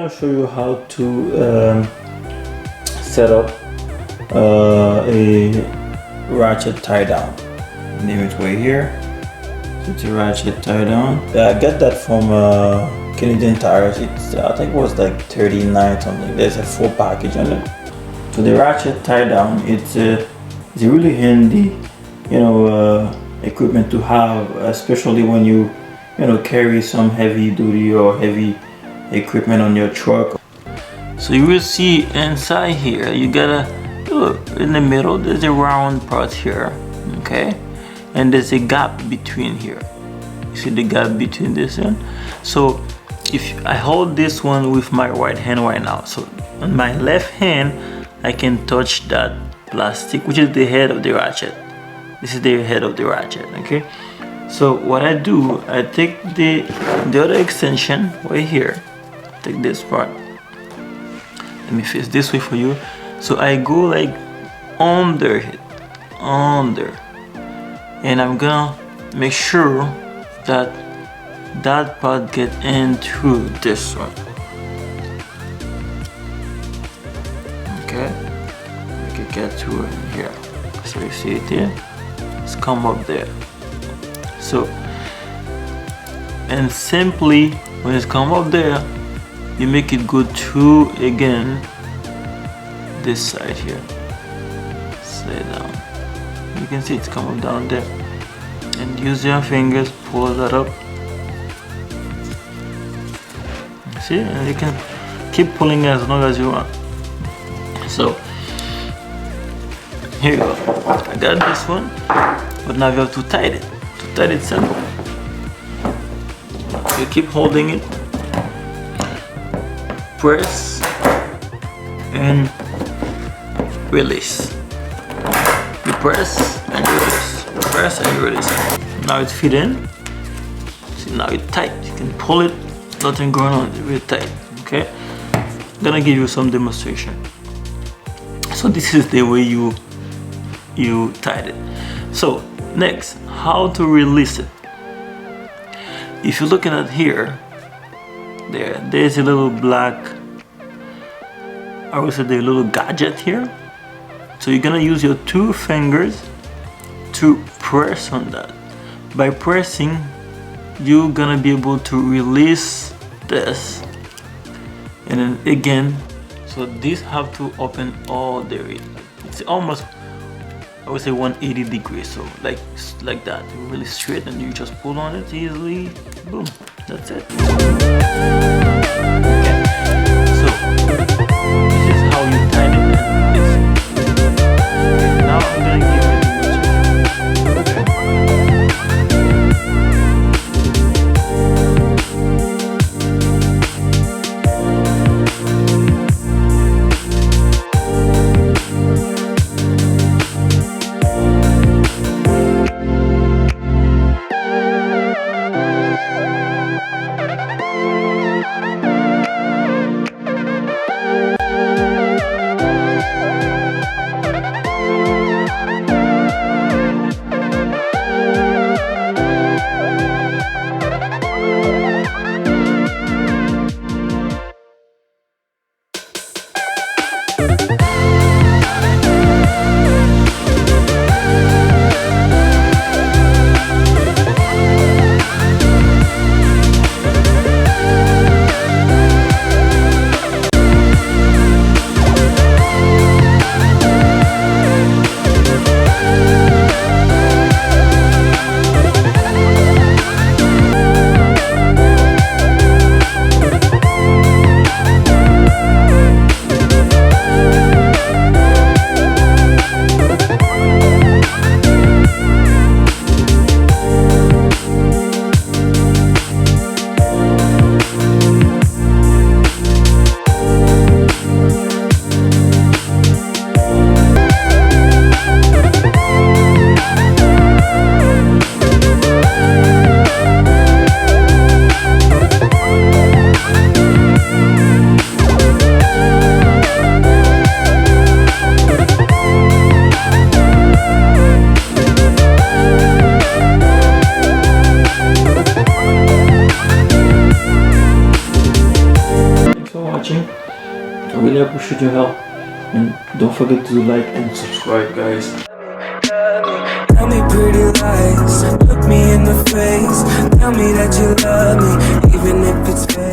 gonna show you how to set up a ratchet tie down. Name it right here. So it's a ratchet tie down. I got that from Canadian Tires. It's I think it was like 39 something. There's a full package on it. So the ratchet tie down, it's a really handy, equipment to have, especially when you carry some heavy duty or heavy equipment on your truck. So you will see inside here, you gotta look in the middle. There's a round part here, okay, and there's a gap between here. You see the gap between this one. So if I hold this one with my right hand right now, so on my left hand I can touch that plastic, which is the head of the ratchet. This is the head of the ratchet, okay. So what I do, I take the other extension right here, take this part, let me face this way for you. So I go like under it, and I'm gonna make sure that that part get into this one, okay. We can get to it here. So you see it here, it's come up there. So, and simply when it's come up there, you make it go to again this side here, slide down. You can see it's coming down there, and use your fingers, pull that up. See, and you can keep pulling as long as you want. So here you go. I got this one, but now you have to tighten it. To tighten it simple, you keep holding it, press and release. You press and release, press and release. Now it's fit in. See, now it's tight. You can pull it, nothing going on. It's really tight. Okay, I'm gonna give you some demonstration. So this is the way you tighten it. So next, how to release it. If you're looking at here, there's a little black, I would say the little gadget here. So you're gonna use your two fingers to press on that. By pressing, you're gonna be able to release this. And then again, so these have to open all the way. It's almost, I would say 180 degrees, so like that, really straight, and you just pull on it easily, boom, that's it. Okay. So this is how you tighten it. Now I'm gonna give it I really appreciate your help, and don't forget to like and subscribe, guys. Tell me pretty lies, look me in the face. Tell me that you love me, even if it's fake.